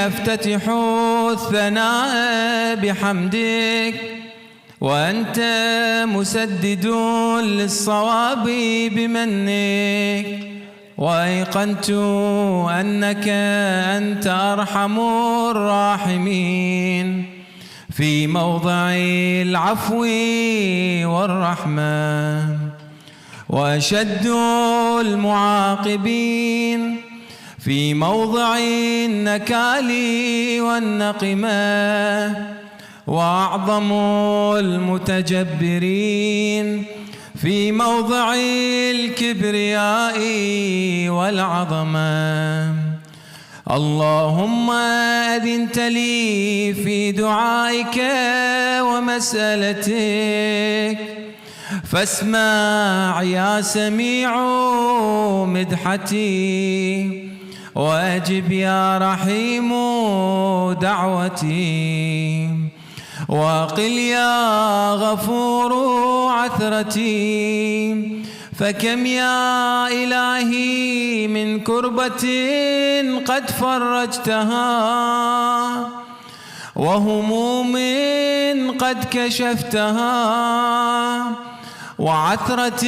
أفتتح الثناء بحمدك، وأنت مسدد للصواب بمنك، وأيقنت أنك أنت أرحم الراحمين في موضع العفو والرحمة، وأشد المعاقبين في موضع النكال والنقمة، وأعظم المتجبرين في موضع الكبرياء والعظمة. اللهم أذنت لي في دعائك ومسألتك، فاسمع يا سميع مدحتي، وأجب يا رحيم دعوتي، وقل يا غفور عثرتي. فكم يا إلهي من كربة قد فرجتها، وهموم قد كشفتها، وعثرة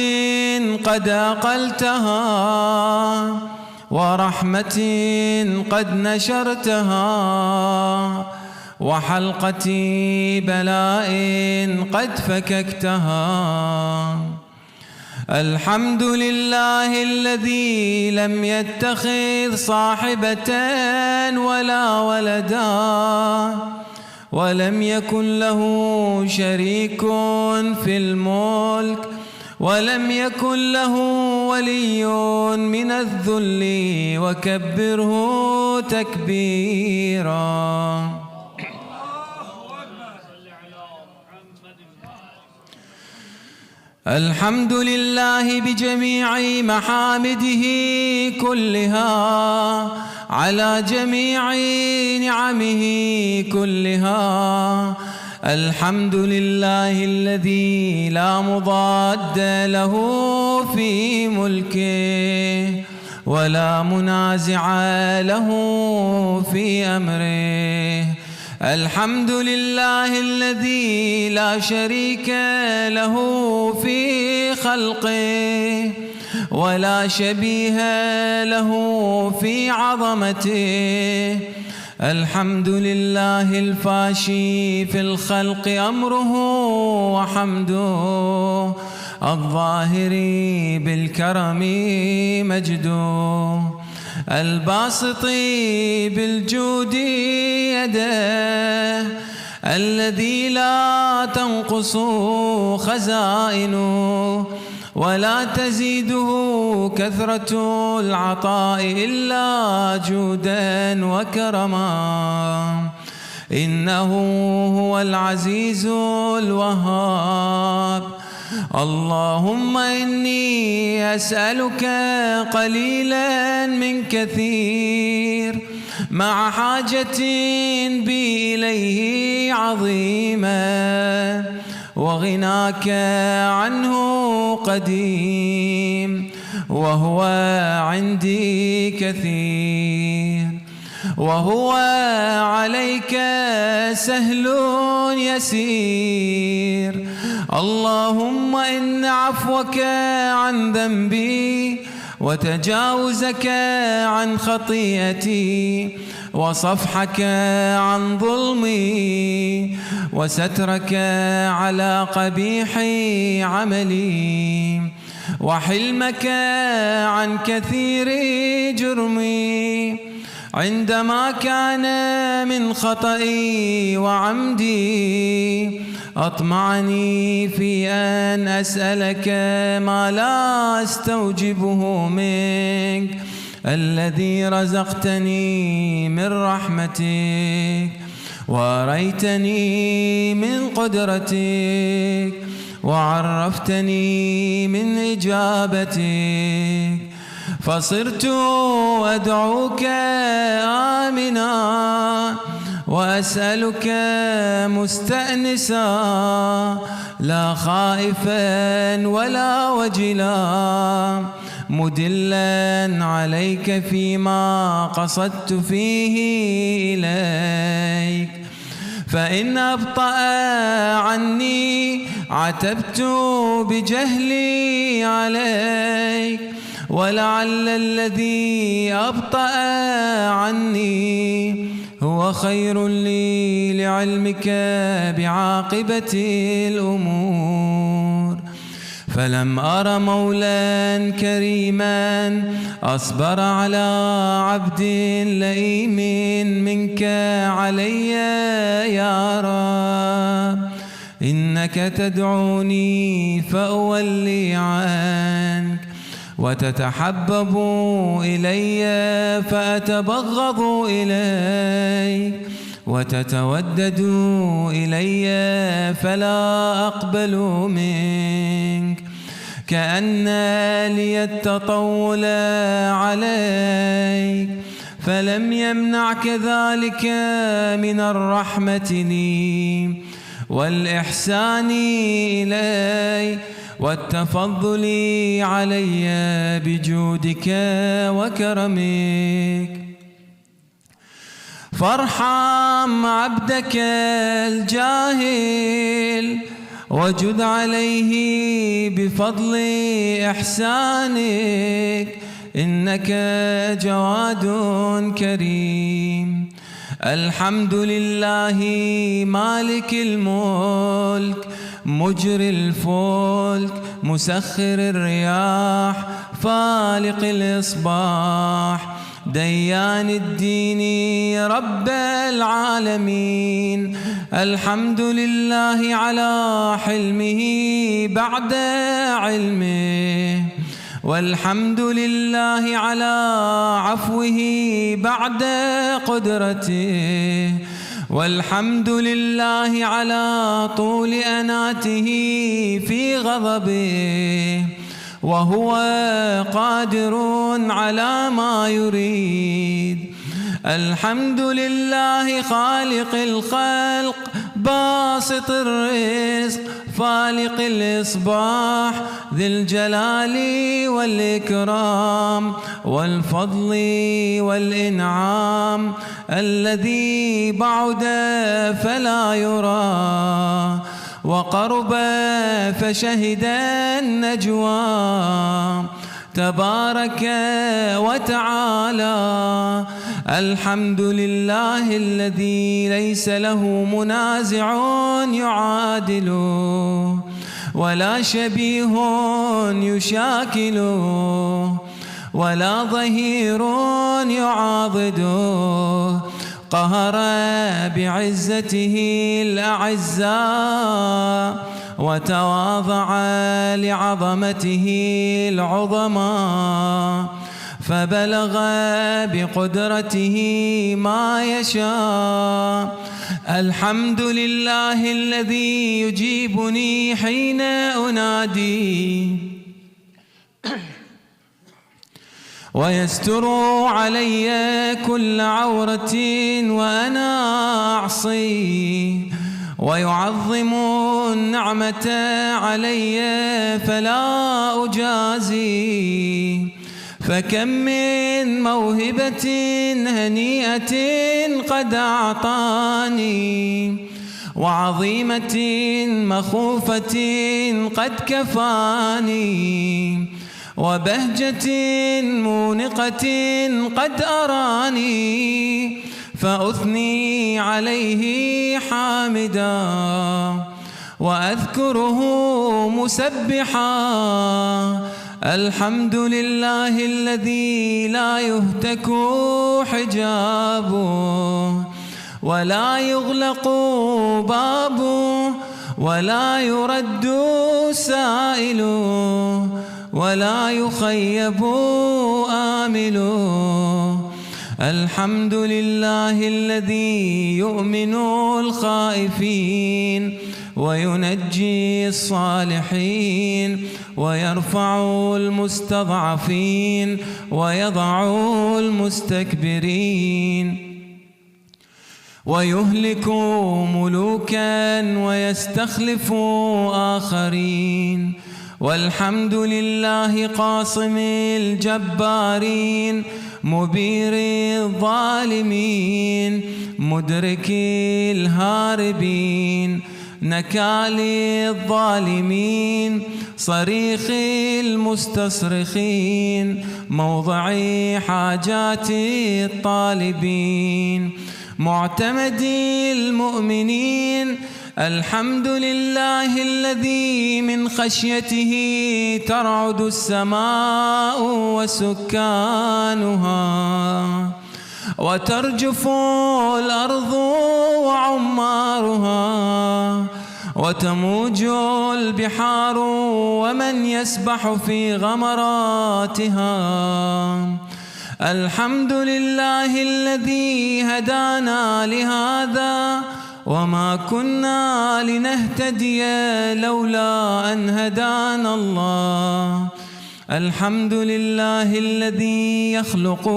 قد أقلتها، ورحمة قد نشرتها، وحلقة بلاء قد فككتها. الحمد لله الذي لم يتخذ صاحبة ولا ولدا، ولم يكن له شريك في الملك، ولم يكن له ولي من الذل، وكبره تكبيرا. الحمد لله بجميع محامده كلها، على جميع نعمه كلها. الحمد لله الذي لا مضاد له في ملكه، ولا منازع له في أمره. الحمد لله الذي لا شريك له في خلقه، ولا شبيه له في عظمته. الحمد لله الفاشي في الخلق أمره وحمده، الظاهر بالكرم مجده، الباسط بالجود يده، الذي لا تنقص خزائنه، ولا تزيده كثرة العطاء إلا جودا وكرما. إنه هو العزيز الوهاب. اللهم إني أسألك قليلا من كثير، مع حاجة بي إليه عظيمة، وغناك عنه قديم، وهو عندي كثير، وهو عليك سهل يسير. اللهم إن عفوك عن ذنبي، وتجاوزك عن خطيئتي، وصفحك عن ظلمي، وسترك على قبيح عملي، وحلمك عن كثير جرمي، عندما كان من خطئي وعمدي أطمعني في أن أسألك ما لا أستوجبه منك، الذي رزقتني من رحمتك، وأريتني من قدرتك، وعرفتني من إجابتك، فصرت أدعوك آمنا، وأسألك مستأنسا، لا خائفا ولا وجلا، مدلا عليك فيما قصدت فيه إليك. فإن أبطأ عني عتبت بجهلي عليك، ولعل الذي أبطأ عني هو خير لي لعلمك بعاقبة الأمور. فلم أر مولا كريما أصبر على عبد لئيم منك علي يا رب. إنك تدعوني فأولي عنك، وتتحبب إلي فأتبغض إليك، وتتودد إلي فلا أقبل منك. كأن لي التطول عليك، فلم يمنعك ذلك من الرحمة لي والإحسان إلي والتفضل علي بجودك وكرمك. فارحم عبدك الجاهل وجد عليه بفضل إحسانك، إنك جواد كريم. الحمد لله مالك الملك مجري الفلك مسخر الرياح فالق الإصباح ديان الدين رب العالمين. الحمد لله على حلمه بعد علمه، والحمد لله على عفوه بعد قدرته، والحمد لله على طول أناته في غضبه، وهو قادر على ما يريد. الحمد لله خالق الخلق باسط الرزق فالق الإصباح ذي الجلال والإكرام والفضل والإنعام، الذي بعد فلا يرى وقرب فشهد النجوى، تبارك وتعالى. الحمد لله الذي ليس له منازع يعادله ولا شبيه يشاكله ولا ظهير يعاضده. قهر بعزته الأعزاء وتواضع لعظمته العظمى، فبلغ بقدرته ما يشاء. الحمد لله الذي يجيبني حين أنادي ويستر علي كل عورة وأنا أعصي، ويعظم النعمة علي فلا أجازي. فكم من موهبة هنيئة قد أعطاني، وعظيمة مخوفة قد كفاني، وبهجة مونقة قد أراني، فأثني عليه حامدا وأذكره مسبحا. الحمد لله الذي لا يهتك حجابه ولا يغلق بابه ولا يرد سائله ولا يخيب آمله. الحمد لله الذي يؤمن الخائفين وينجي الصالحين ويرفع المستضعفين ويضع المستكبرين، ويهلك ملوكا ويستخلف آخرين، والحمد لله قاصم الجبارين مبير الظالمين مدرك الهاربين نكال الظالمين صريخ المستصرخين موضع حاجات الطالبين معتمد المؤمنين الحمد لله الذي من خشيته ترعد السماء وسكانها وترجف الأرض وعمارها وتموج البحار ومن يسبح في غمراتها. الحمد لله الذي هدانا لهذا وما كنا لنهتدي لولا أن هدانا الله. الحمد لله الذي يخلق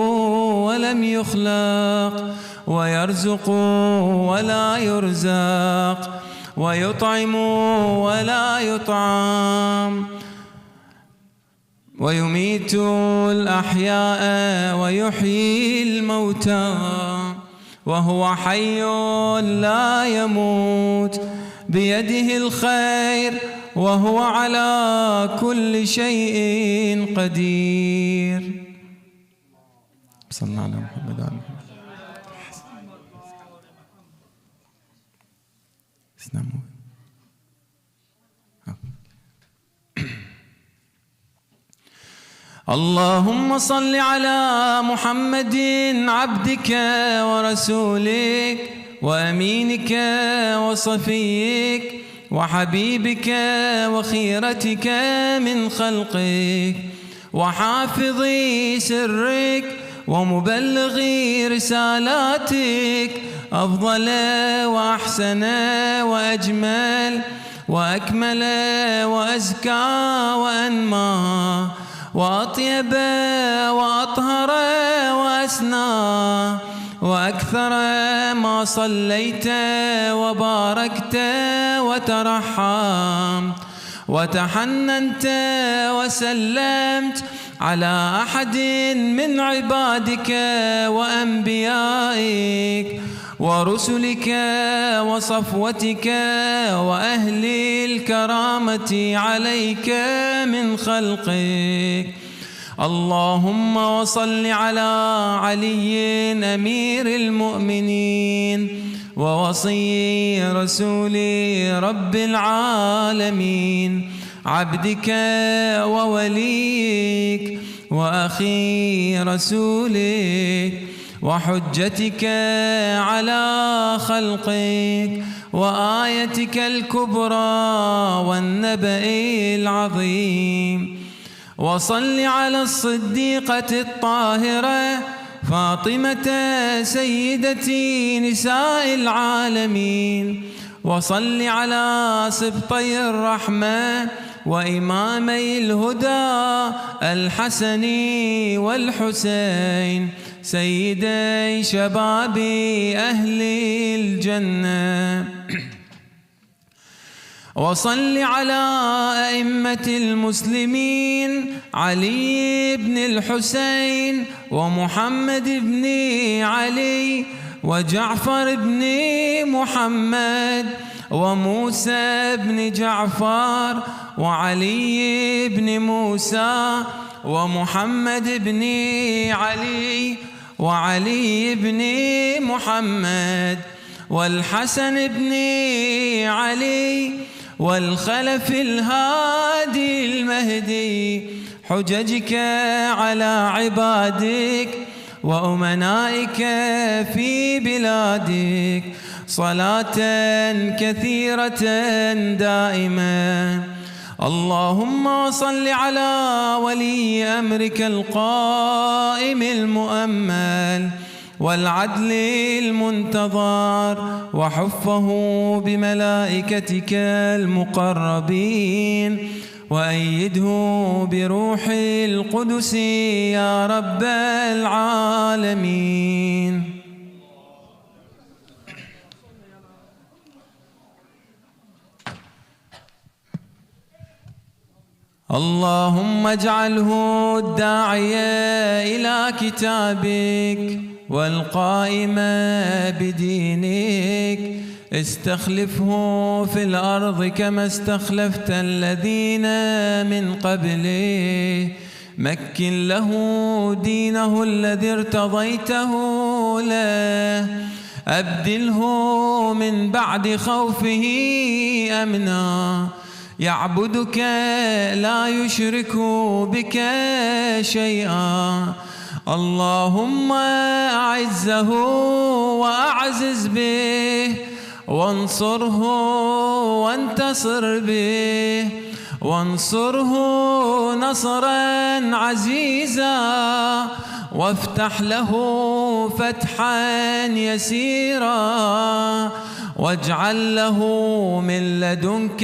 ولم يخلق ويرزق ولا يرزق ويطعم ولا يطعم ويميت الأحياء ويحيي الموتى وهو حي لا يموت بيده الخير وهو على كل شيء قدير. صلى الله على محمد وعلى محمد. اللهم صل على محمد عبدك ورسولك وأمينك وصفيك وحبيبك وخيرتك من خلقك وحافظ سرك ومبلغ رسالاتك أفضل وأحسن وأجمل وأكمل وأزكى وأنمى وأطيب وأطهر وأسنى وأكثر ما صليت وباركت وترحمت وتحننت وسلمت على أحد من عبادك وأنبيائك ورسلك وصفوتك وأهل الكرامة عليك من خلقك. اللهم وصل على علي أمير المؤمنين ووصي رسول رب العالمين عبدك ووليك وأخي رسولك وحجتك على خلقك وآيتك الكبرى والنبأ العظيم. وصل على الصديقة الطاهرة فاطمة سيدة نساء العالمين وصل على سبطي الرحمة وإمامي الهدى الحسن والحسين سيدي شباب أهل الجنة. وصل على أئمة المسلمين علي بن الحسين ومحمد بن علي وجعفر بن محمد وموسى بن جعفر وعلي بن موسى ومحمد بن علي وعلي بن محمد والحسن بن علي والخلف الهادي المهدي حججك على عبادك وأمنائك في بلادك صلاة كثيرة دائمة. اللهم صل على ولي أمرك القائم المؤمل والعدل المنتظر وحفه بملائكتك المقربين وأيده بروح القدس يا رب العالمين. اللهم اجعله الداعية إلى كتابك والقائم بدينك. استخلفه في الأرض كما استخلفت الذين من قبله. مكن له دينه الذي ارتضيته له. أبدله من بعد خوفه أمنا، يعبدك لا يشرك بك شيئا. اللهم أعزه وأعزز به، وانصره وانتصر به، وانصره نصرا عزيزا، وافتح له فتحا يسيرا، واجعل له من لدنك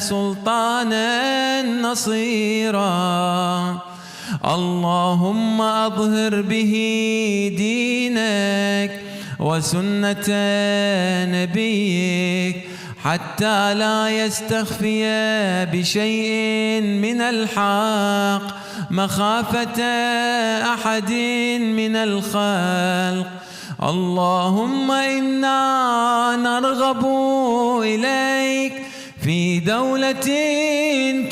سلطانا نصيرا. اللهم أظهر به دينك وسنة نبيك، حتى لا يستخفي بشيء من الحق مخافة أحد من الخلق. اللهم إنا نرغب إليك في دولة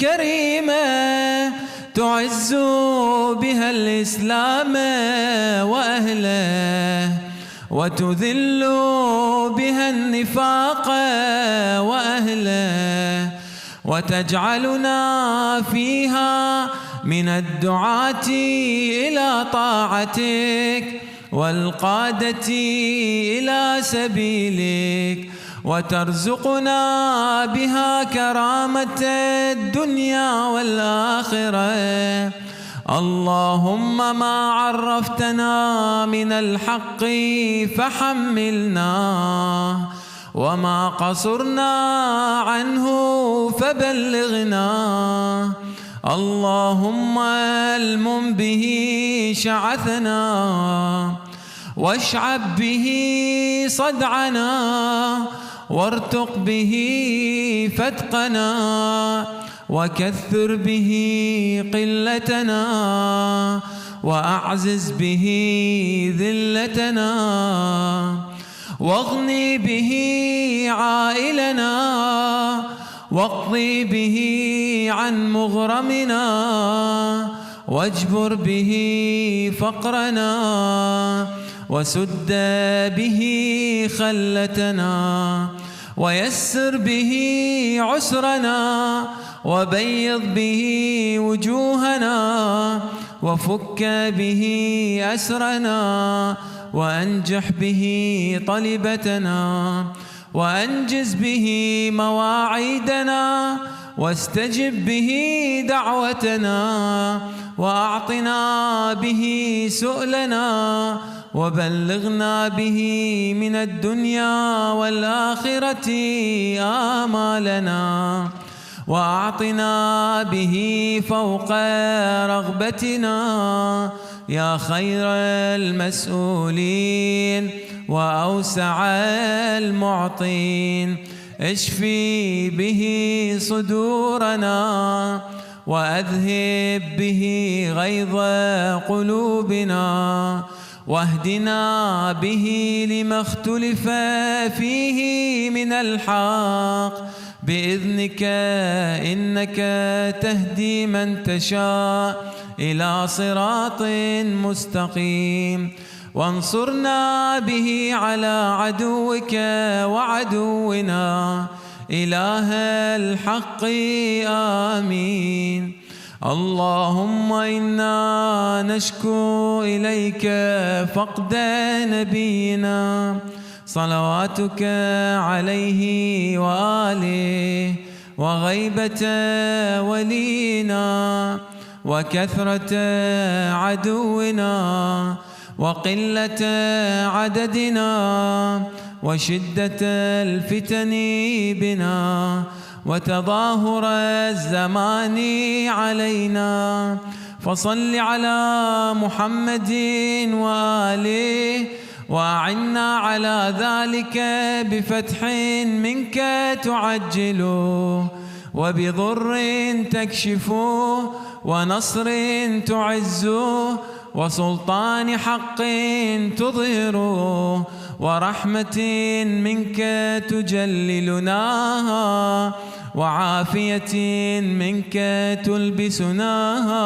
كريمة تعز بها الإسلام وأهله، وتذل بها النفاق وأهله، وتجعلنا فيها من الدعاة إلى طاعتك والقادة إلى سبيلك، وترزقنا بها كرامة الدنيا والآخرة. اللهم ما عرفتنا من الحق فحملنا، وما قصرنا عنه فبلغنا. اللهم المم به شعثنا، واشعب به صدعنا، وارتق به فتقنا، وكثر به قلتنا، وأعزز به ذلتنا، واغني به عائلنا، واقضي به عن مغرمنا، واجبر به فقرنا، وسد به خلتنا، ويسر به عسرنا، وبيض به وجوهنا، وفك به أسرنا، وأنجح به طلبتنا، وأنجز به مواعيدنا، واستجب به دعوتنا، وأعطنا به سؤلنا، وبلغنا به من الدنيا والآخرة آمالنا، وأعطنا به فوق رغبتنا يا خير المسؤولين وأوسع المعطين. اشفي به صدورنا، وأذهب به غيظ قلوبنا، واهدنا به لما اختلف فيه من الحق بإذنك، إنك تهدي من تشاء إلى صراط مستقيم. وانصرنا به على عدوك وعدونا إله الحق آمين. اللهم إنا نشكو إليك فقد نبينا صلواتك عليه وآله، وغيبة ولينا، وكثرة عدونا، وقلة عددنا، وشدة الفتن بنا، وتظاهر الزمان علينا. فصل على محمد وآله، وأعنا على ذلك بفتح منك تعجله، وبضر تكشفه ونصر تعزه وسلطان حق تظهره ورحمة منك تجللناها وعافية منك تلبسناها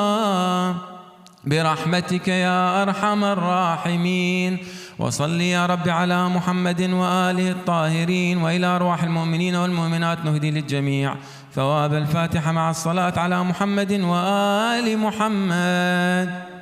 برحمتك يا أرحم الراحمين. وصل يا رب على محمد وآله الطاهرين. وإلى أرواح المؤمنين والمؤمنات نهدي للجميع ثواب الفاتحة مع الصلاة على محمد وآل محمد.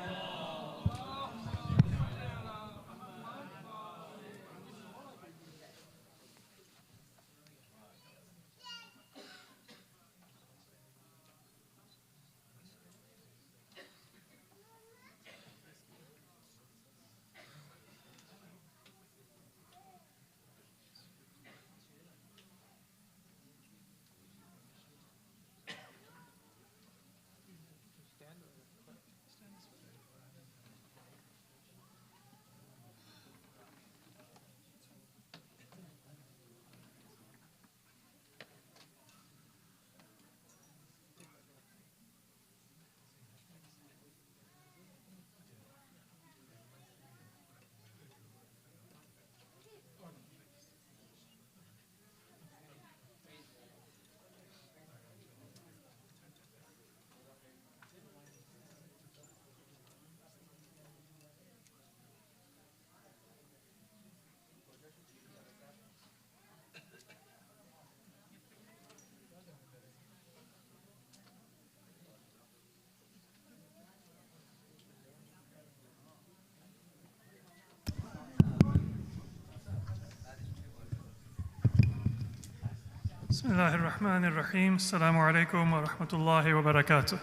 Bismillah ar-Rahman ar-Rahim. Assalamu alaikum wa rahmatullahi wa barakatuh.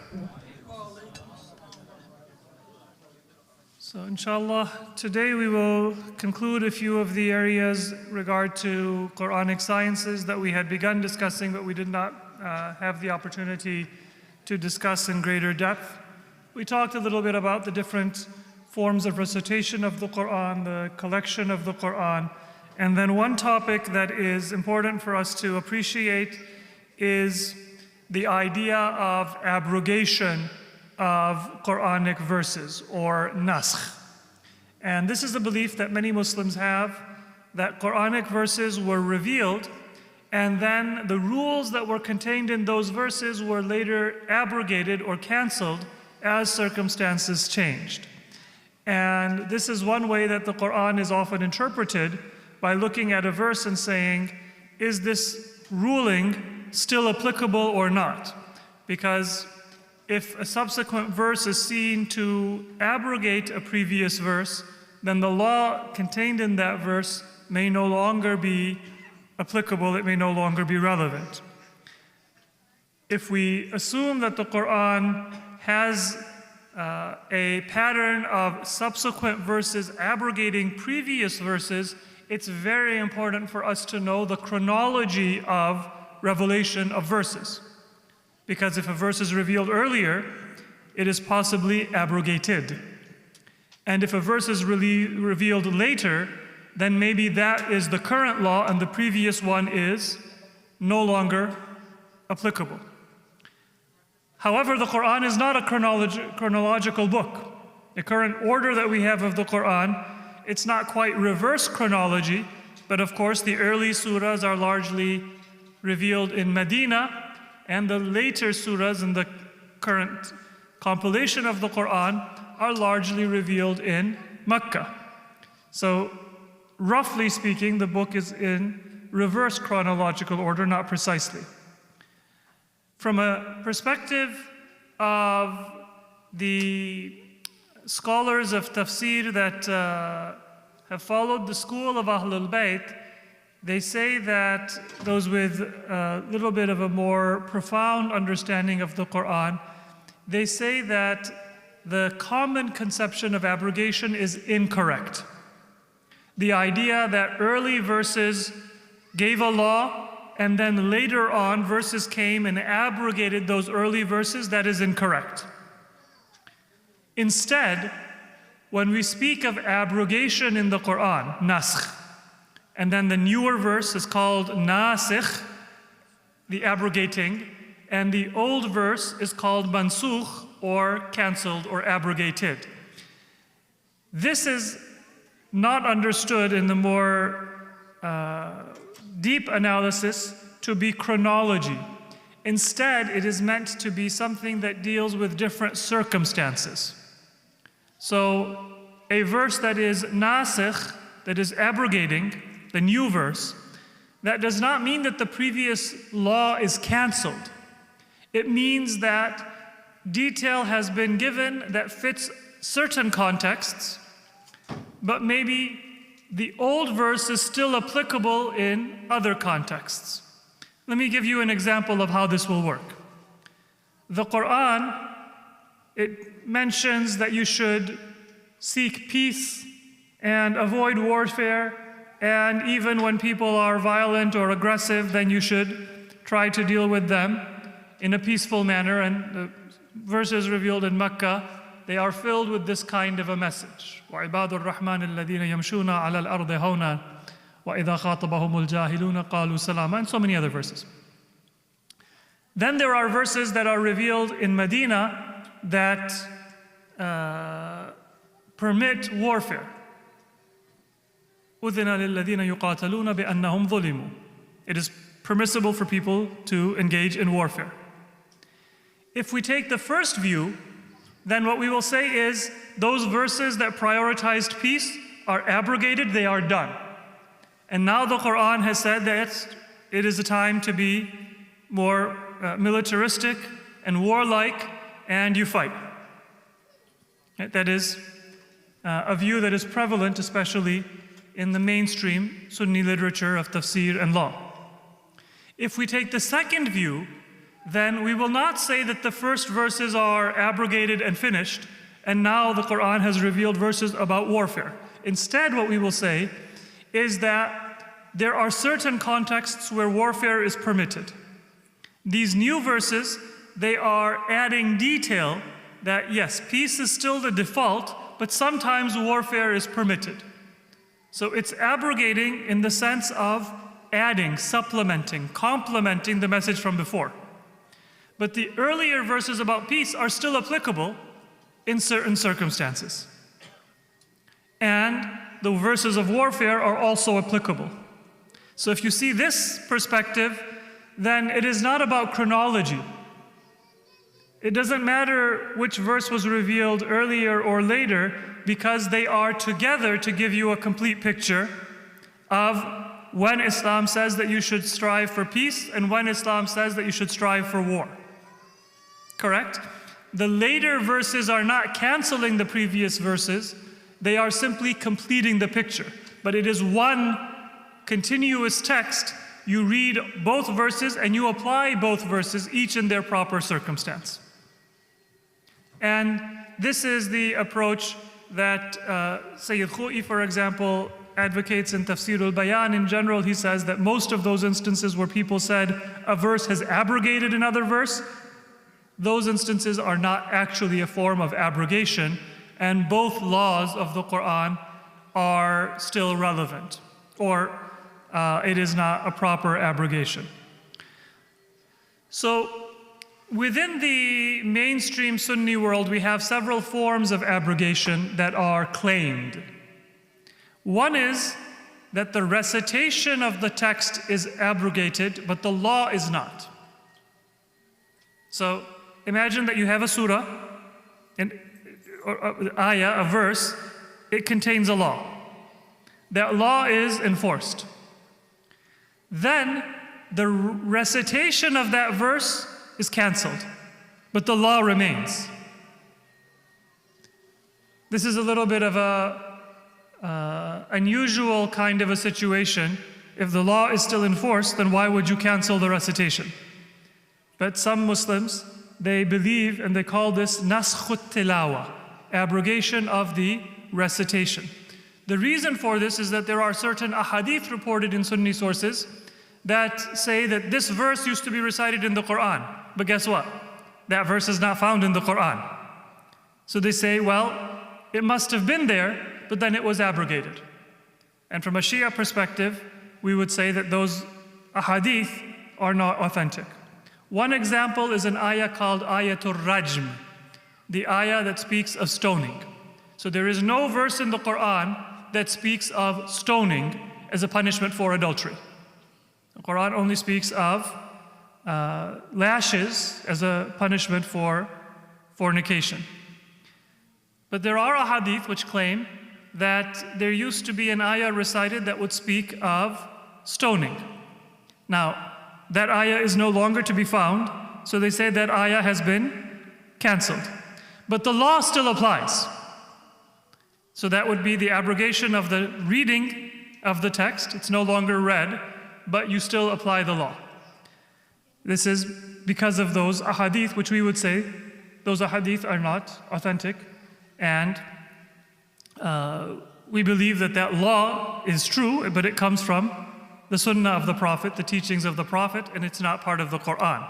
So inshallah, today we will conclude a few of the areas regard to Qur'anic sciences that we had begun discussing, but we did not have the opportunity to discuss in greater depth. We talked a little bit about the different forms of recitation of the Qur'an, the collection of the Qur'an. And then one topic that is important for us to appreciate is the idea of abrogation of Qur'anic verses, or naskh. And this is a belief that many Muslims have, that Qur'anic verses were revealed, and then the rules that were contained in those verses were later abrogated or canceled as circumstances changed. And this is one way that the Qur'an is often interpreted, by looking at a verse and saying, is this ruling still applicable or not? Because if a subsequent verse is seen to abrogate a previous verse, then the law contained in that verse may no longer be applicable, it may no longer be relevant. If we assume that the Qur'an has a pattern of subsequent verses abrogating previous verses, it's very important for us to know the chronology of revelation of verses. Because if a verse is revealed earlier, it is possibly abrogated. And if a verse is revealed later, then maybe that is the current law and the previous one is no longer applicable. However, the Qur'an is not a chronological book. The current order that we have of the Qur'an, it's not quite reverse chronology, but of course the early surahs are largely revealed in Medina, and the later surahs in the current compilation of the Qur'an are largely revealed in Mecca. So roughly speaking, the book is in reverse chronological order, not precisely. From a perspective of the scholars of tafsir that have followed the school of Ahlul Bayt, they say that those with a little bit of a more profound understanding of the Qur'an, they say that the common conception of abrogation is incorrect. The idea that early verses gave a law and then later on verses came and abrogated those early verses, that is incorrect. Instead, when we speak of abrogation in the Qur'an, naskh, and then the newer verse is called nasikh, the abrogating, and the old verse is called mansukh, or cancelled or abrogated. This is not understood in the more deep analysis to be chronology. Instead, it is meant to be something that deals with different circumstances. So, a verse that is nasikh, that is abrogating, the new verse, that does not mean that the previous law is cancelled. It means that detail has been given that fits certain contexts, but maybe the old verse is still applicable in other contexts. Let me give you an example of how this will work. The Quran, it mentions that you should seek peace and avoid warfare, and even when people are violent or aggressive, then you should try to deal with them in a peaceful manner. And the verses revealed in Mecca, they are filled with this kind of a message. وَعِبَادُ الرَّحْمَنِ الَّذِينَ يَمْشُونَ عَلَى الْأَرْضِ هَوْنًا وَإِذَا خَاطَبَهُمُ الْجَاهِلُونَ قَالُوا سَلَامًا, and so many other verses. Then there are verses that are revealed in Medina that permit warfare. أُذِنَ لِلَّذِينَ يُقَاتَلُونَ بِأَنَّهُمْ ظُلِمُوا. It is permissible for people to engage in warfare. If we take the first view, then what we will say is those verses that prioritized peace are abrogated, they are done. And now the Quran has said that it is a time to be more militaristic and warlike, and you fight. That is a view that is prevalent, especially in the mainstream Sunni literature of tafsir and law. If we take the second view, then we will not say that the first verses are abrogated and finished, and now the Quran has revealed verses about warfare. Instead, what we will say is that there are certain contexts where warfare is permitted. These new verses, they are adding detail that yes, peace is still the default, but sometimes warfare is permitted. So it's abrogating in the sense of adding, supplementing, complementing the message from before. But the earlier verses about peace are still applicable in certain circumstances. And the verses of warfare are also applicable. So if you see this perspective, then it is not about chronology. It doesn't matter which verse was revealed earlier or later, because they are together to give you a complete picture of when Islam says that you should strive for peace and when Islam says that you should strive for war. Correct? The later verses are not canceling the previous verses, they are simply completing the picture. But it is one continuous text. You read both verses and you apply both verses, each in their proper circumstance. And this is the approach that Sayyid Khou'i, for example, advocates in Tafsir al-Bayan. In general, he says that most of those instances where people said a verse has abrogated another verse, those instances are not actually a form of abrogation, and both laws of the Quran are still relevant, or it is not a proper abrogation. So, within the mainstream Sunni world, we have several forms of abrogation that are claimed. One is that the recitation of the text is abrogated, but the law is not. So, imagine that you have a surah, or ayah, a verse, it contains a law. That law is enforced. Then, the recitation of that verse is cancelled, but the law remains. This is a little bit of a unusual kind of a situation. If the law is still enforced, then why would you cancel the recitation? But some Muslims, they believe and they call this naskhut tilawa, abrogation of the recitation. The reason for this is that there are certain ahadith reported in Sunni sources that say that this verse used to be recited in the Quran. But guess what? That verse is not found in the Quran. So they say, well, it must have been there, but then it was abrogated. And from a Shia perspective, we would say that those ahadith are not authentic. One example is an ayah called Ayatul Rajm, the ayah that speaks of stoning. So there is no verse in the Quran that speaks of stoning as a punishment for adultery. The Quran only speaks of lashes as a punishment for fornication. But there are ahadith which claim that there used to be an ayah recited that would speak of stoning. Now, that ayah is no longer to be found, so they say that ayah has been cancelled. But the law still applies. So that would be the abrogation of the reading of the text. It's no longer read, but you still apply the law. This is because of those ahadith, which we would say those ahadith are not authentic, and we believe that that law is true, but it comes from the sunnah of the Prophet, the teachings of the Prophet, and it's not part of the Quran.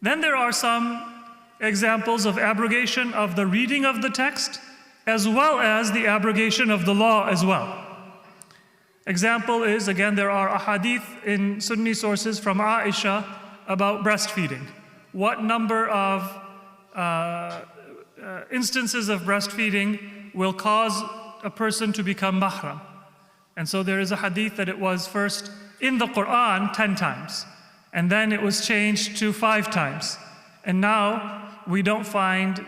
Then there are some examples of abrogation of the reading of the text, as well as the abrogation of the law as well. Example is, again, there are ahadith in Sunni sources from Aisha about breastfeeding. What number of instances of breastfeeding will cause a person to become mahram? And so there is a hadith that it was first in the Quran 10 times, and then it was changed to 5 times. And now we don't find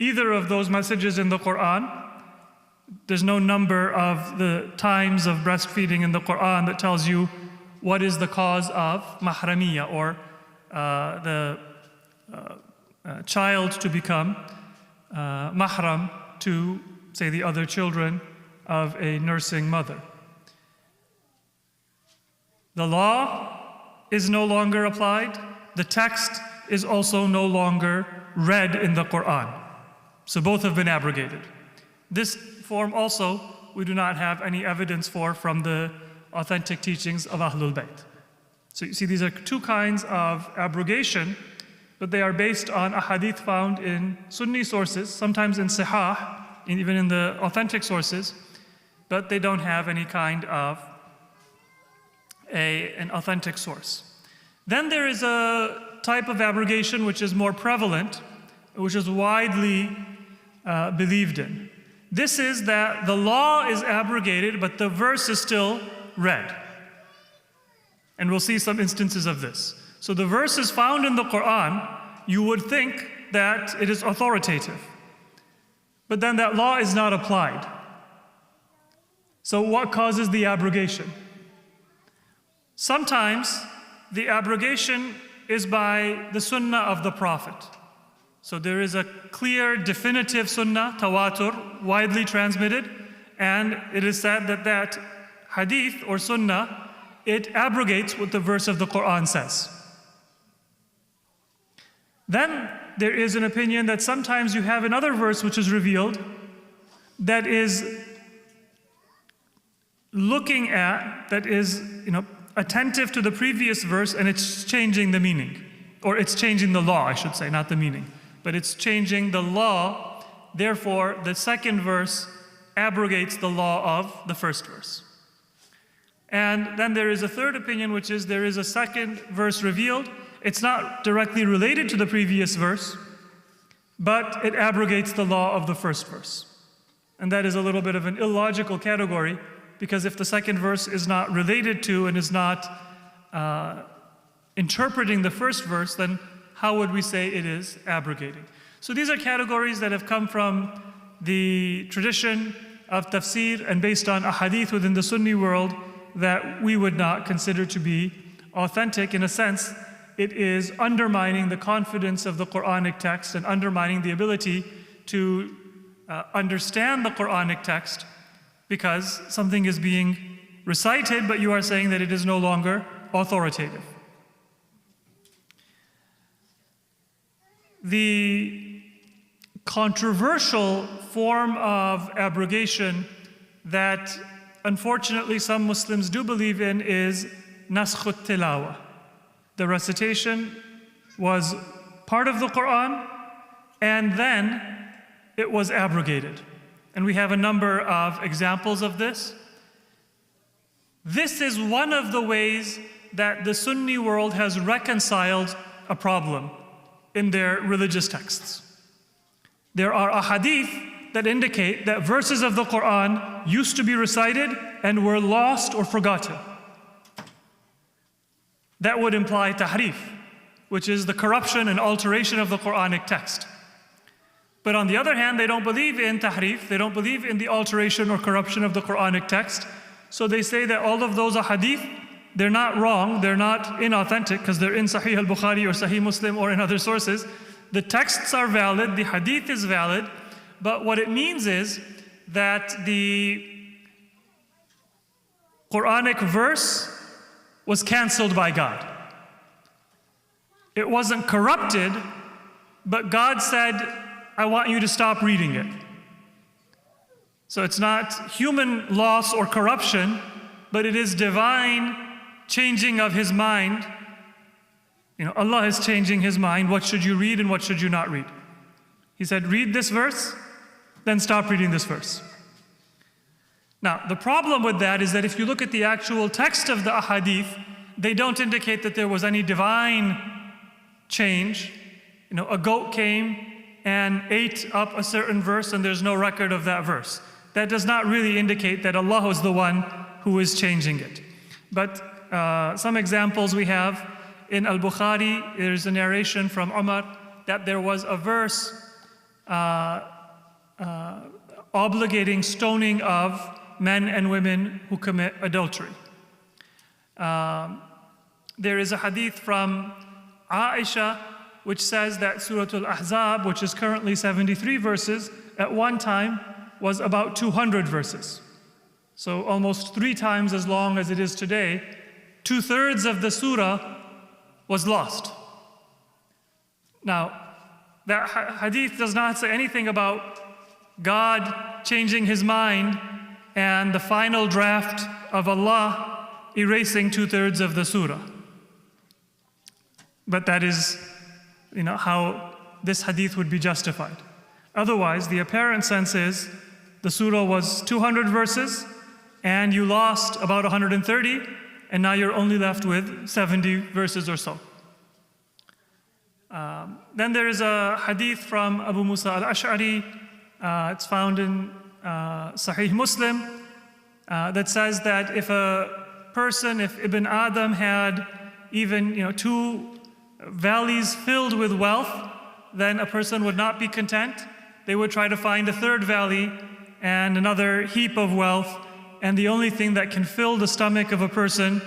either of those messages in the Quran. There's no number of the times of breastfeeding in the Quran that tells you what is the cause of mahramiyya, or the child to become mahram to, say, the other children of a nursing mother. The law is no longer applied. The text is also no longer read in the Quran. So both have been abrogated. This form also we do not have any evidence for from the authentic teachings of Ahlul Bayt. So you see, these are 2 kinds of abrogation, but they are based on a hadith found in Sunni sources, sometimes in Sahih, and even in the authentic sources, but they don't have any kind of an authentic source. Then there is a type of abrogation which is more prevalent, which is widely believed in. This is that the law is abrogated, but the verse is still read. And we'll see some instances of this. So the verse is found in the Quran. You would think that it is authoritative, but then that law is not applied. So what causes the abrogation? Sometimes the abrogation is by the sunnah of the Prophet. So there is a clear, definitive sunnah, tawatur, widely transmitted, and it is said that that hadith or sunnah, it abrogates what the verse of the Quran says. Then there is an opinion that sometimes you have another verse which is revealed that is looking at, that is, attentive to the previous verse, and it's changing the meaning. Or it's changing the law, I should say, not the meaning. But it's changing the law, therefore the second verse abrogates the law of the first verse. And then there is a third opinion, which is there is a second verse revealed. It's not directly related to the previous verse, but it abrogates the law of the first verse. And that is a little bit of an illogical category, because if the second verse is not related to and is not interpreting the first verse, then how would we say it is abrogating? So these are categories that have come from the tradition of tafsir and based on a hadith within the Sunni world that we would not consider to be authentic. In a sense, it is undermining the confidence of the Qur'anic text and undermining the ability to understand the Qur'anic text, because something is being recited, but you are saying that it is no longer authoritative. The controversial form of abrogation that unfortunately some Muslims do believe in is naskhut tilawa. The recitation was part of the Quran and then it was abrogated. And we have a number of examples of this. This is one of the ways that the Sunni world has reconciled a problem in their religious texts. There are ahadith that indicate that verses of the Quran used to be recited and were lost or forgotten. That would imply tahrif, which is the corruption and alteration of the Quranic text. But on the other hand, they don't believe in tahrif, they don't believe in the alteration or corruption of the Quranic text. So they say that all of those ahadith, they're not wrong, they're not inauthentic because they're in Sahih al-Bukhari or Sahih Muslim or in other sources. The texts are valid, the hadith is valid, but what it means is that the Quranic verse was canceled by God. It wasn't corrupted, but God said, I want you to stop reading it. So it's not human loss or corruption, but it is divine changing of His mind. Allah is changing His mind. What should you read and what should you not read? He said, read this verse, then stop reading this verse. Now, the problem with that is that if you look at the actual text of the ahadith, they don't indicate that there was any divine change. A goat came and ate up a certain verse and there's no record of that verse. That does not really indicate that Allah was the one who is changing it. But some examples we have in al-Bukhari, there's a narration from Umar that there was a verse obligating stoning of men and women who commit adultery. There is a hadith from Aisha which says that Surah al-Ahzab, which is currently 73 verses, at one time was about 200 verses. So almost 3 times as long as it is today. 2/3 of the surah was lost. Now, that hadith does not say anything about God changing His mind and the final draft of Allah erasing 2/3 of the surah. But that is, how this hadith would be justified. Otherwise, the apparent sense is the surah was 200 verses and you lost about 130 and now you're only left with 70 verses or so. Then there is a hadith from Abu Musa al-Ash'ari, it's found in Sahih Muslim, that says that if Ibn Adam had even 2 valleys filled with wealth, then a person would not be content. They would try to find a 3rd valley and another heap of wealth, and the only thing that can fill the stomach of a person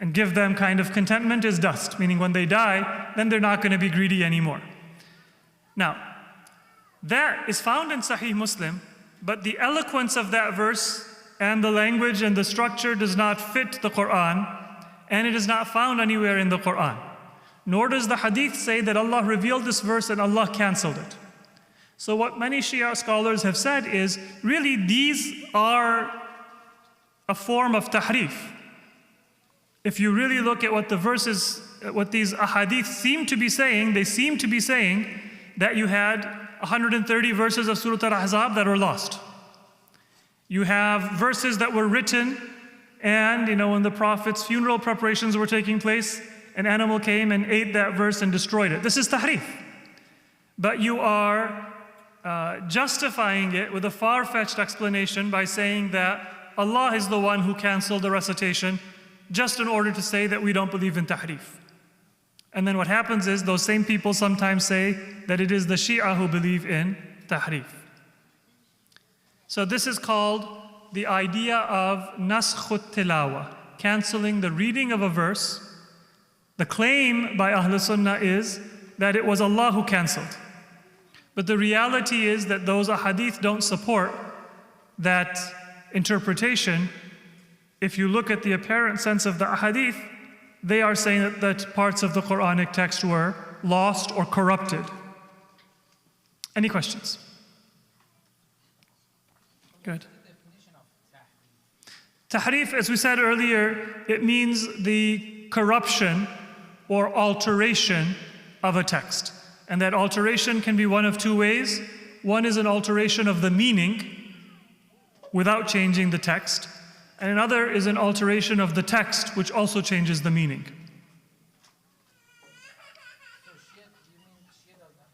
and give them kind of contentment is dust, meaning when they die, then they're not going to be greedy anymore. Now, that is found in Sahih Muslim, but the eloquence of that verse and the language and the structure does not fit the Quran, and it is not found anywhere in the Quran. Nor does the hadith say that Allah revealed this verse and Allah cancelled it. So what many Shia scholars have said is, really these are a form of tahrif. If you really look at what the verses, what these ahadith seem to be saying, they seem to be saying that you had 130 verses of Surah Al-Ahzab that were lost. You have verses that were written, and when the Prophet's funeral preparations were taking place, an animal came and ate that verse and destroyed it. This is tahrif. But you are justifying it with a far-fetched explanation by saying that Allah is the one who canceled the recitation just in order to say that we don't believe in tahrif. And then what happens is those same people sometimes say that it is the Shia who believe in tahrif. So this is called the idea of naskhut tilawa, canceling the reading of a verse. The claim by Ahl Sunnah is that it was Allah who canceled. But the reality is that those ahadith don't support that interpretation. If you look at the apparent sense of the ahadith, they are saying that parts of the Quranic text were lost or corrupted. Any questions? Good. Tahrif, as we said earlier, it means the corruption or alteration of a text. And that alteration can be one of 2 ways. One is an alteration of the meaning without changing the text. and another is an alteration of the text, which also changes the meaning. So Shia, you mean Shia does not,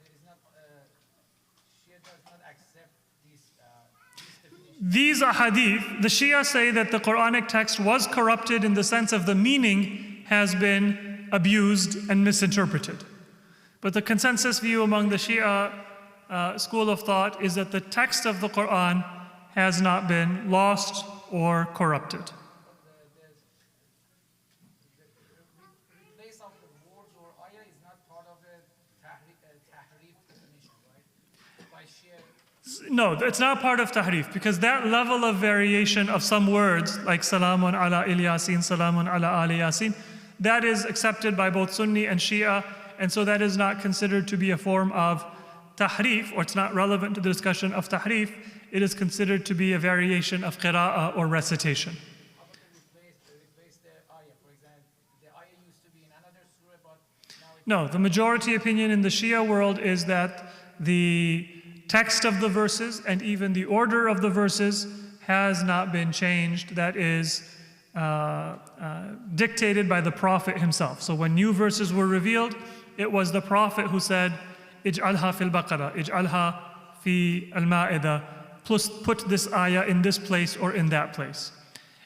Shia does not accept these definitions? These ahadith, the Shia say that the Quranic text was corrupted in the sense of the meaning has been abused and misinterpreted. But the consensus view among the Shia school of thought is that the text of the Quran has not been lost or corrupted. The replace of the words or ayah is not part of the tahrif definition, right? By Shia. No, it's not part of tahrif, because that level of variation of some words, like salamun ala Yasin, salamun ala ali Yasin, that is accepted by both Sunni and Shia, and so that is not considered to be a form of tahrif, or it's not relevant to the discussion of tahrif. It is considered to be a variation of qira'ah or recitation. How about replace the ayah? For example, the ayah used to be in another surah, but now it's No, the majority opinion in the Shia world is that the text of the verses and even the order of the verses has not been changed. That is dictated by the Prophet himself. So when new verses were revealed, it was the Prophet who said, Ij'alha fil Baqarah, Ij'alha fi al-Ma'idah, plus put this ayah in this place or in that place.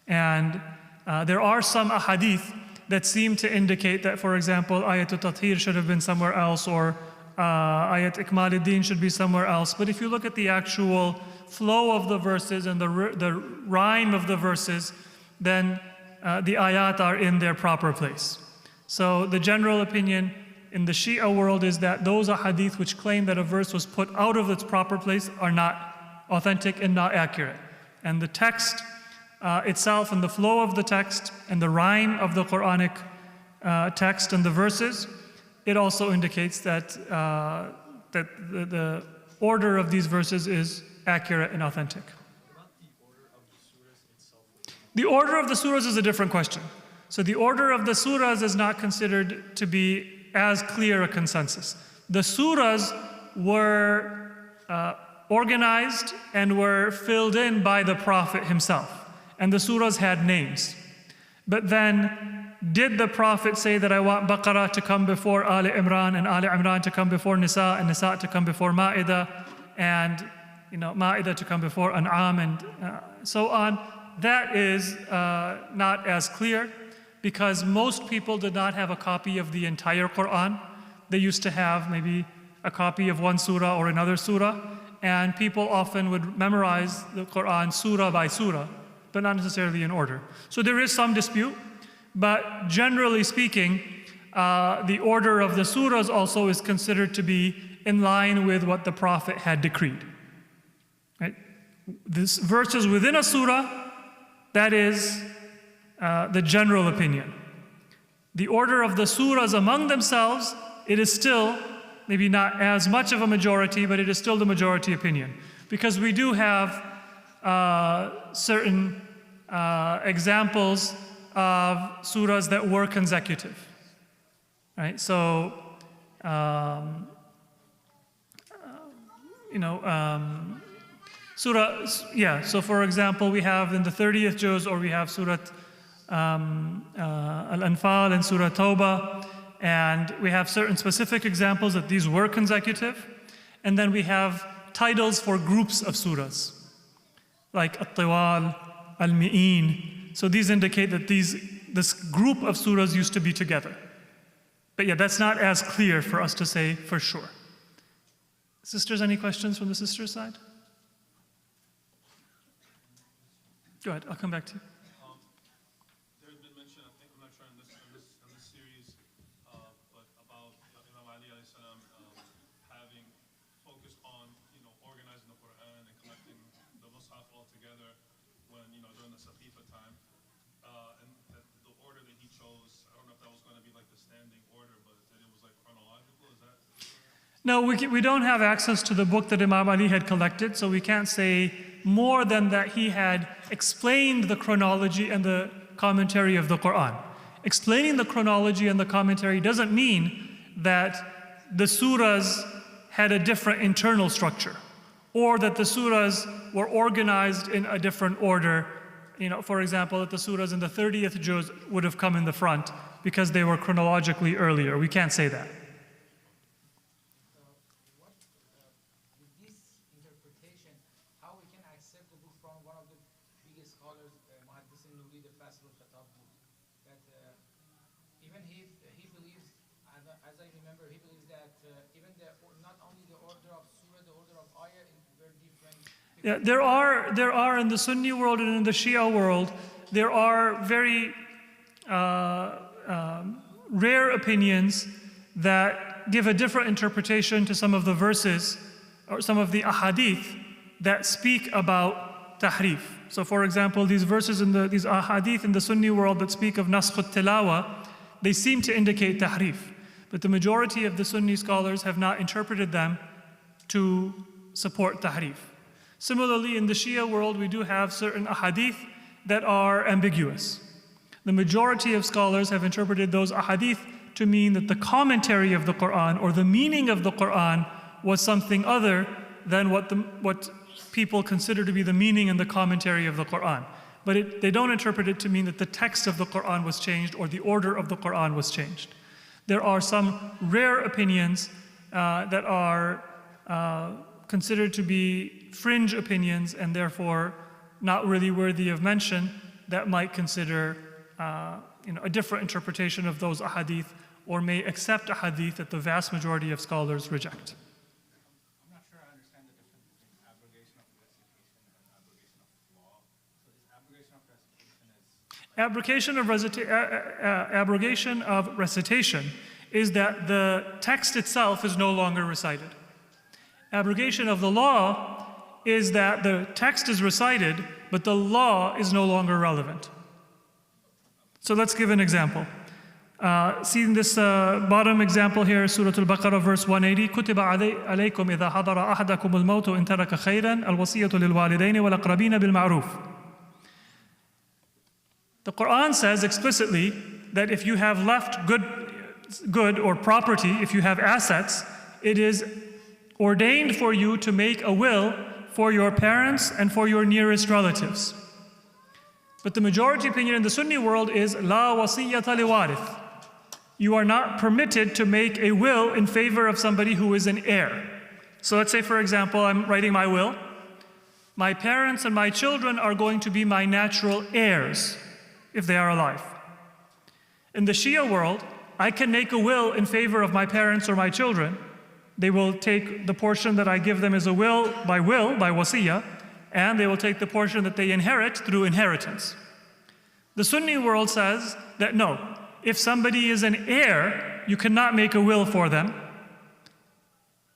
And there are some ahadith that seem to indicate that, for example, ayatul tathir should have been somewhere else, or ayat ikmal ad-din should be somewhere else. But if you look at the actual flow of the verses and the rhyme of the verses, then the ayat are in their proper place. So the general opinion in the Shia world is that those ahadith which claim that a verse was put out of its proper place are not authentic and not accurate. And the text itself and the flow of the text and the rhyme of the Quranic text and the verses, it also indicates that, the order of these verses is accurate and authentic. The order of the surahs is a different question. So the order of the surahs is not considered to be as clear a consensus. The surahs were organized and were filled in by the Prophet himself. And the surahs had names. But then, did the Prophet say that I want Baqarah to come before Ali Imran, and Ali Imran to come before Nisa, and Nisa to come before Ma'idah, and Ma'idah to come before An'am, and so on? That is not as clear, because most people did not have a copy of the entire Quran. They used to have maybe a copy of one surah or another surah, and people often would memorize the Quran surah by surah, but not necessarily in order. So there is some dispute, but generally speaking, the order of the surahs also is considered to be in line with what the Prophet had decreed. Right? This verses within a surah, that is the general opinion. The order of the surahs among themselves, it is still maybe not as much of a majority, but it is still the majority opinion. Because we do have certain examples of surahs that were consecutive. Right? So, so for example, we have in the 30th juz, or we have Surah Al-Anfal and Surah Tawbah, and we have certain specific examples that these were consecutive. And then we have titles for groups of surahs, like At-Tiwal, Al-Mi'in. So these indicate that this group of surahs used to be together. But yeah, that's not as clear for us to say for sure. Sisters, any questions from the sisters' side? Go ahead, I'll come back to you. There has been mention, I think, I'm not sure in this series, but about Imam Ali alayhi salam having focused on, organizing the Quran and collecting the Mus'haf all together when, during the Saqifa time. And that the order that he chose, I don't know if that was going to be like the standing order, but that it was like chronological, is that? No, we don't have access to the book that Imam Ali had collected, so we can't say more than that he had explained the chronology and the commentary of the Quran. Explaining the chronology and the commentary doesn't mean that the surahs had a different internal structure, or that the surahs were organized in a different order for example, that the surahs in the 30th juz would have come in the front because they were chronologically earlier. We can't say that. With this interpretation, how we can accept the book from one of the biggest scholars, Muhaddis Nuri, the Fasl al-Khatab book, that even he believes, as I remember, he believes that even not only the order of surah, the order of ayah is very different. Yeah, there are in the Sunni world and in the Shia world, there are very rare opinions that give a different interpretation to some of the verses or some of the ahadith that speak about tahrif. So for example, these verses these ahadith in the Sunni world that speak of naskh al-tilawa, they seem to indicate tahrif. But the majority of the Sunni scholars have not interpreted them to support tahrif. Similarly, in the Shia world, we do have certain ahadith that are ambiguous. The majority of scholars have interpreted those ahadith to mean that the commentary of the Qur'an or the meaning of the Qur'an was something other than what people consider to be the meaning and the commentary of the Qur'an. But they don't interpret it to mean that the text of the Qur'an was changed or the order of the Qur'an was changed. There are some rare opinions that are considered to be fringe opinions and therefore not really worthy of mention that might consider a different interpretation of those ahadith or may accept ahadith that the vast majority of scholars reject. I'm not sure I understand the difference between abrogation of recitation and abrogation of law. So this abrogation of recitation Abrogation is that the text itself is no longer recited. Abrogation of the law is that the text is recited, but the law is no longer relevant. So let's give an example. See in this bottom example here, Surah Al-Baqarah, verse 180. كُتِبَ عَلَيْكُمْ إِذَا حَضَرَ أَحَدَكُمُ الْمَوْتُ إِنْ تَرَكَ خَيْرًا الْوَصِيَّةُ لِلْوَالِدَيْنِ وَالْأَقْرَبِينَ بِالْمَعْرُوفِ. The Quran says explicitly that if you have left good or property, if you have assets, it is ordained for you to make a will for your parents and for your nearest relatives. But the majority opinion in the Sunni world is la wasiyyata liwarith. You are not permitted to make a will in favor of somebody who is an heir. So let's say, for example, I'm writing my will. My parents and my children are going to be my natural heirs if they are alive. In the Shia world, I can make a will in favor of my parents or my children. They will take the portion that I give them as a will, by wasiyah, and they will take the portion that they inherit through inheritance. The Sunni world says that no, if somebody is an heir, you cannot make a will for them.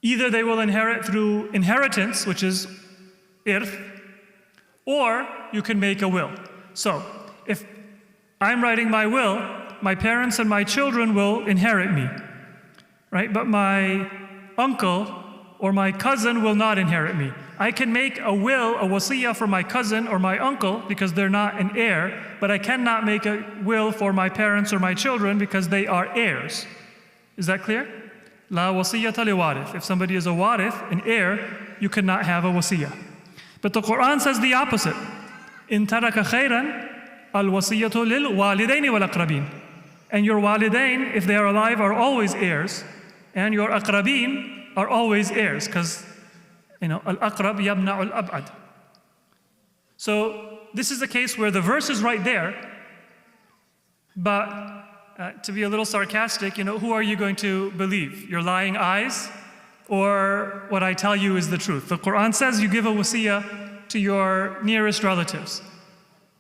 Either they will inherit through inheritance, which is irth, or you can make a will. So, if I'm writing my will, my parents and my children will inherit me, right? But my uncle or my cousin will not inherit me. I can make a will, a wasiyah for my cousin or my uncle because they're not an heir, but I cannot make a will for my parents or my children because they are heirs. Is that clear? La wasiyyata liwarith. If somebody is a warith, an heir, you cannot have a wasiyah. But the Quran says the opposite. In taraka khayran, al-wasiyyatu lil walidaini wal aqrabin. And your walidain, if they are alive, are always heirs. And your aqrabin are always heirs, because al-aqrab yamna'u al-ab'ad. So this is a case where the verse is right there, but to be a little sarcastic, who are you going to believe? Your lying eyes, or what I tell you is the truth? The Quran says you give a wasiyah to your nearest relatives,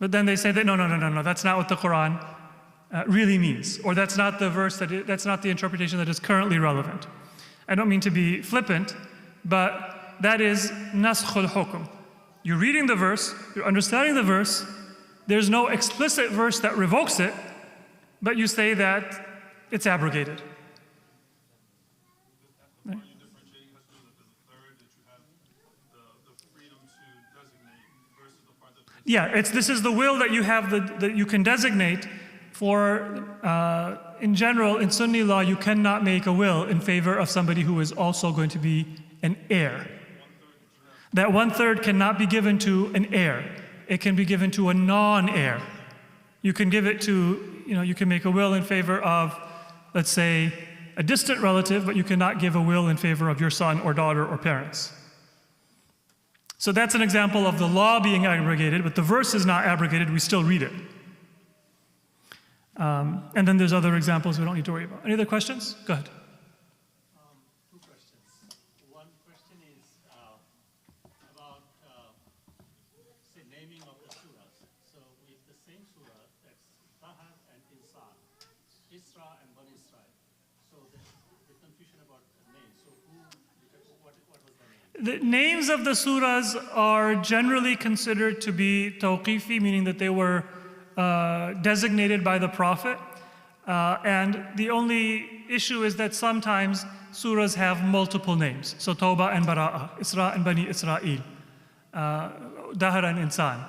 but then they say that no, that's not what the Quran really means, or that's not the verse that's not the interpretation that is currently relevant. I don't mean to be flippant, but that is naskhul hukm. You're reading the verse, you're understanding the verse, there's no explicit verse that revokes it, but you say that it's abrogated. Are you differentiating has to do with the third, that you have the freedom to designate versus the part that... Yeah, this is the will that you have that you can designate for, in general, in Sunni law, you cannot make a will in favor of somebody who is also going to be an heir. That 1/3 cannot be given to an heir. it can be given to a non-heir. You can give it to, you can make a will in favor of, let's say, a distant relative, but you cannot give a will in favor of your son or daughter or parents. So that's an example of the law being abrogated, but the verse is not abrogated, we still read it. And then there's other examples we don't need to worry about. Any other questions? Go ahead. Two questions. One question is about, say, naming of the surahs. So with the same surah, that's Tahar and Insan, Isra and Bani Israel. So the confusion about the names. So what was the name? The names of the surahs are generally considered to be tawqifi, meaning that they were designated by the Prophet. And the only issue is that sometimes surahs have multiple names. So Tawbah and Bara'ah, Isra and Bani Israel, Dahr and Insan.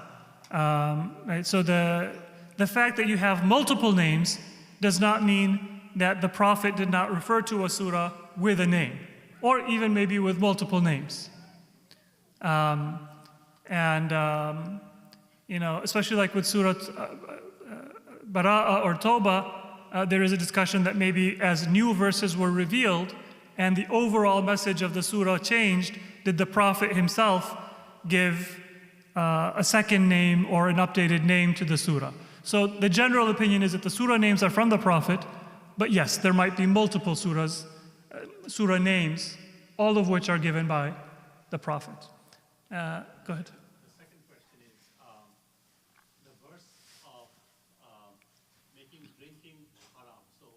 Right? So the fact that you have multiple names does not mean that the Prophet did not refer to a surah with a name, or even maybe with multiple names. Especially like with Surah Bara'ah or Tawbah, there is a discussion that maybe as new verses were revealed and the overall message of the surah changed, did the Prophet himself give a second name or an updated name to the surah? So the general opinion is that the surah names are from the Prophet, but yes, there might be multiple surah names, all of which are given by the Prophet. Go ahead. The second question is the verse of making drinking haram. So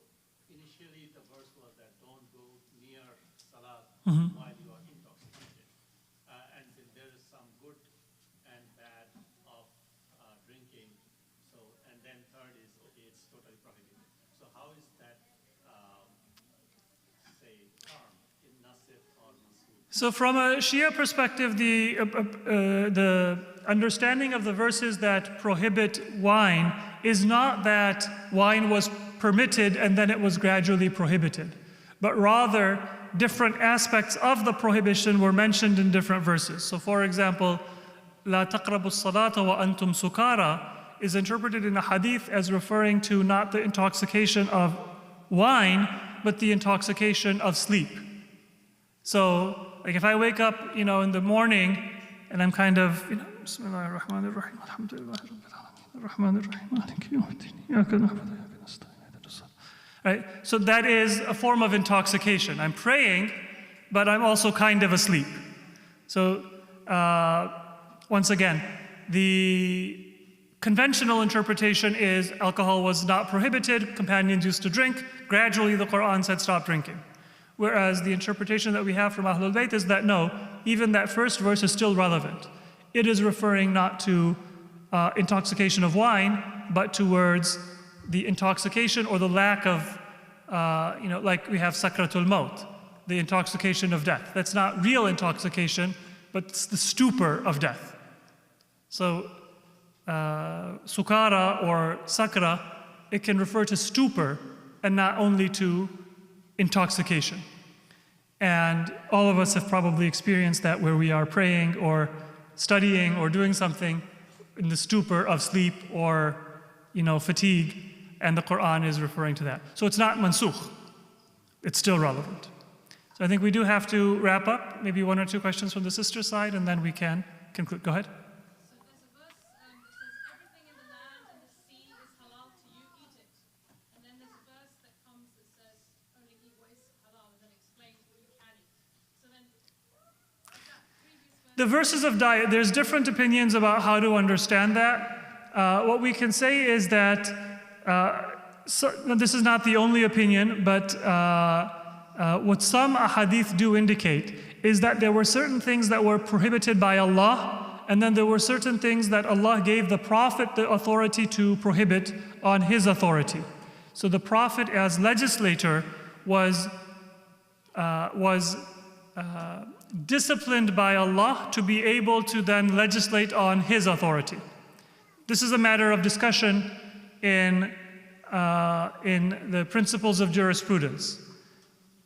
initially the verse was that don't go near salat while you are intoxicated. And then there is some good and bad of drinking. So, and then third is, okay, it's totally prohibited. So how is that, say, term in Nasir or Mansur? So from a Shia perspective, the understanding of the verses that prohibit wine is not that wine was permitted and then it was gradually prohibited, but rather different aspects of the prohibition were mentioned in different verses. So for example, La taqrabu salata wa antum sukara is interpreted in a hadith as referring to not the intoxication of wine, but the intoxication of sleep. So, like if I wake up, in the morning and I'm kind of, Bismillah ar-Rahman ar-Rahim, alhamdulillah ar-Rahman ar-Rahim, maliki yawmiddin, iyyaka na'budu wa iyyaka nasta'in. Right? So that is a form of intoxication. I'm praying, but I'm also kind of asleep. So, once again, the conventional interpretation is alcohol was not prohibited, companions used to drink, gradually the Quran said stop drinking. Whereas the interpretation that we have from Ahlul Bayt is that no, even that first verse is still relevant. It is referring not to intoxication of wine, but towards the intoxication or the lack of, like we have sakratul maut, the intoxication of death. That's not real intoxication, but it's the stupor of death. So sukara or sakra, it can refer to stupor and not only to intoxication. And all of us have probably experienced that where we are praying or studying or doing something in the stupor of sleep or fatigue, and the Quran is referring to that. So it's not mansukh, it's still relevant. So I think we do have to wrap up. Maybe one or two questions from the sister side, and then we can conclude. Go ahead. So there's a verse that says, everything in the land and the sea is halal to you, eat it. And then there's a verse that comes that says, only eat what is halal, and then explains what you can eat. So then, is that previous verse? The verses of diet, there's different opinions about how to understand that. What we can say is that, this is not the only opinion, but what some ahadith do indicate is that there were certain things that were prohibited by Allah, and then there were certain things that Allah gave the Prophet the authority to prohibit on his authority. So the Prophet as legislator was disciplined by Allah to be able to then legislate on his authority. This is a matter of discussion in the principles of jurisprudence.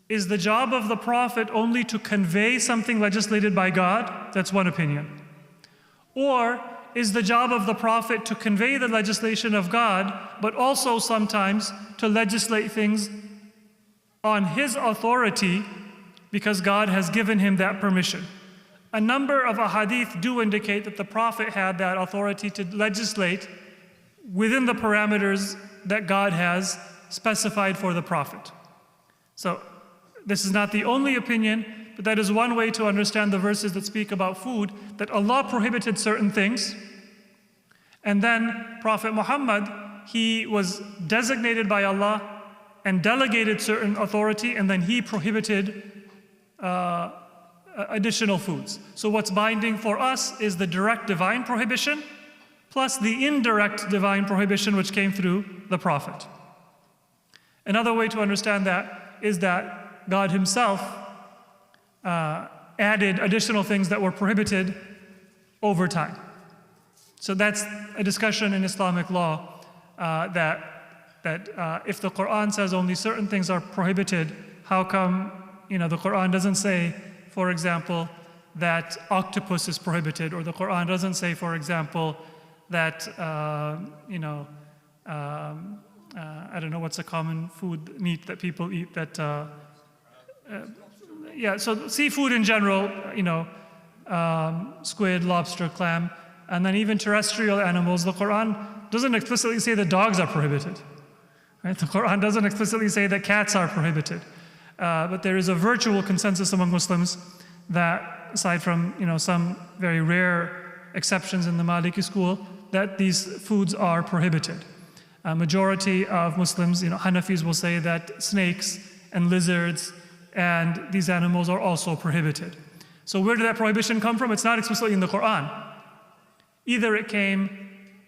Is the job of the Prophet only to convey something legislated by God? That's one opinion. Or is the job of the Prophet to convey the legislation of God, but also sometimes to legislate things on his authority because God has given him that permission. A number of ahadith do indicate that the Prophet had that authority to legislate within the parameters that God has specified for the Prophet. So this is not the only opinion, but that is one way to understand the verses that speak about food, that Allah prohibited certain things, and then Prophet Muhammad, he was designated by Allah and delegated certain authority, and then he prohibited additional foods. So what's binding for us is the direct divine prohibition plus the indirect divine prohibition which came through the Prophet. Another way to understand that is that God himself added additional things that were prohibited over time. So that's a discussion in Islamic law that if the Quran says only certain things are prohibited, how come the Quran doesn't say, for example, that octopus is prohibited, or the Quran doesn't say, for example, that I don't know what's a common food meat that people eat that so seafood in general, squid, lobster, clam, and then even terrestrial animals. The Quran doesn't explicitly say that dogs are prohibited. Right? The Quran doesn't explicitly say that cats are prohibited. But there is a virtual consensus among Muslims that, aside from some very rare exceptions in the Maliki school, that these foods are prohibited. A majority of Muslims, Hanafis, will say that snakes and lizards and these animals are also prohibited. So where did that prohibition come from? It's not explicitly in the Quran. Either it came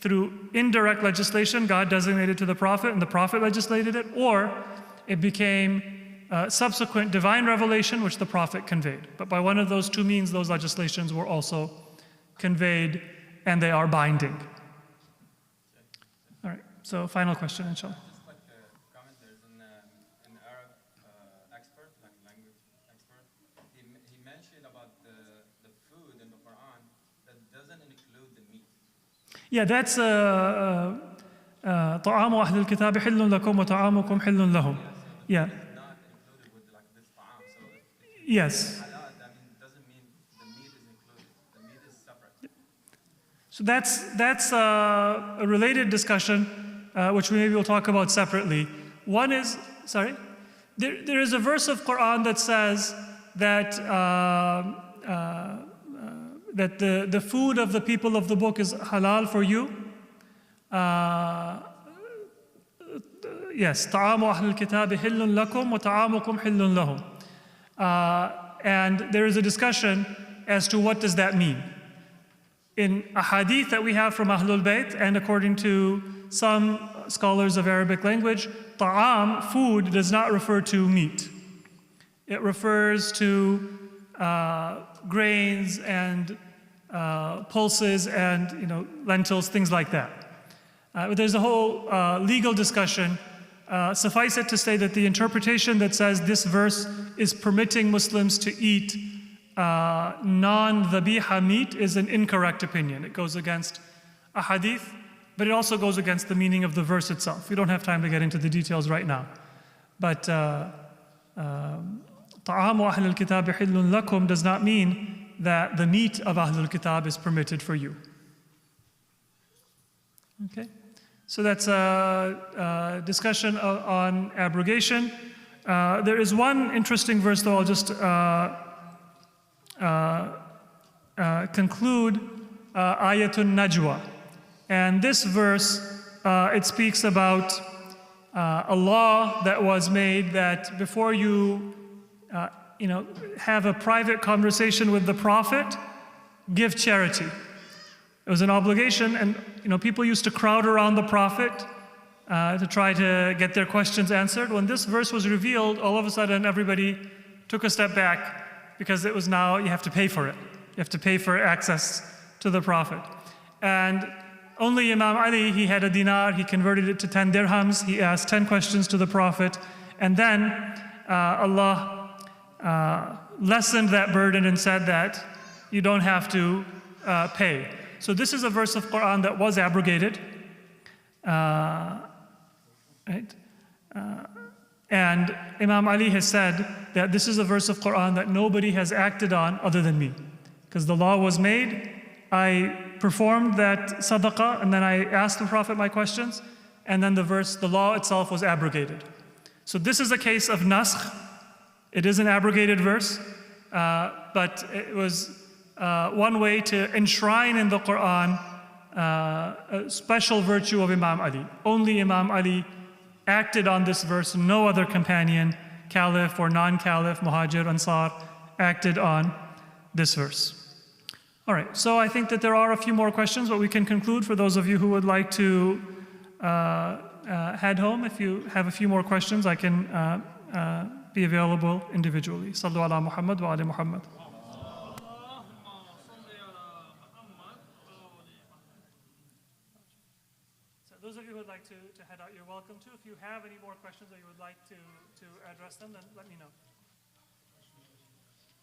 through indirect legislation, God designated to the Prophet and the Prophet legislated it, or it became subsequent divine revelation which the Prophet conveyed. But by one of those two means, those legislations were also conveyed and they are binding. All right, so final question, inshallah. Just like a comment, there's an Arab expert, like language expert, he mentioned about the food in the Quran that doesn't include the meat. Yeah, that's طعام أهل الكتاب حل لكم وطعامكم حل لهم. Yeah. Not included with like this ta'am, so if Yes. halal, that doesn't mean the meat is included. The meat is separate. So that's a related discussion, which we maybe will talk about separately. One is, there is a verse of Quran that says that that the food of the people of the book is halal for you. Yes, طعام أهل الكتاب حل لكم وطعامكم حل لهم. And there is a discussion as to what does that mean. In a hadith that we have from Ahlul Bayt, and according to some scholars of Arabic language, ta'am, food, does not refer to meat. It refers to grains and pulses and lentils, things like that. But there's a whole legal discussion. Suffice it to say that the interpretation that says this verse is permitting Muslims to eat non-dhabiha meat is an incorrect opinion. It goes against a hadith, but it also goes against the meaning of the verse itself. We don't have time to get into the details right now. But طعام أهل الكتاب حل لكم does not mean that the meat of Ahlul Kitab is permitted for you. Okay? So that's a discussion on abrogation. There is one interesting verse, though I'll just conclude, Ayatun Najwa. And this verse, it speaks about a law that was made that before you have a private conversation with the Prophet, give charity. It was an obligation, and people used to crowd around the Prophet to try to get their questions answered. When this verse was revealed, all of a sudden everybody took a step back because it was now you have to pay for it. You have to pay for access to the Prophet. And only Imam Ali, he had a dinar, he converted it to 10 dirhams, he asked 10 questions to the Prophet, and then Allah lessened that burden and said that you don't have to pay. So this is a verse of Quran that was abrogated. Right? And Imam Ali has said that this is a verse of Quran that nobody has acted on other than me. Because the law was made, I performed that sadaqah, and then I asked the Prophet my questions, and then the law itself was abrogated. So this is a case of naskh. It is an abrogated verse, but it was one way to enshrine in the Quran a special virtue of Imam Ali. Only Imam Ali acted on this verse. No other companion, caliph or non-caliph, muhajir, ansar, acted on this verse. All right, so I think that there are a few more questions, but we can conclude for those of you who would like to head home. If you have a few more questions, I can be available individually. Sallu ala Muhammad wa ali Muhammad. So those of you who would like to head out, you're welcome to. If you have any more questions or you would like to address them, then let me know.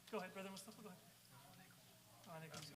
Go ahead, Brother Mustafa, go ahead.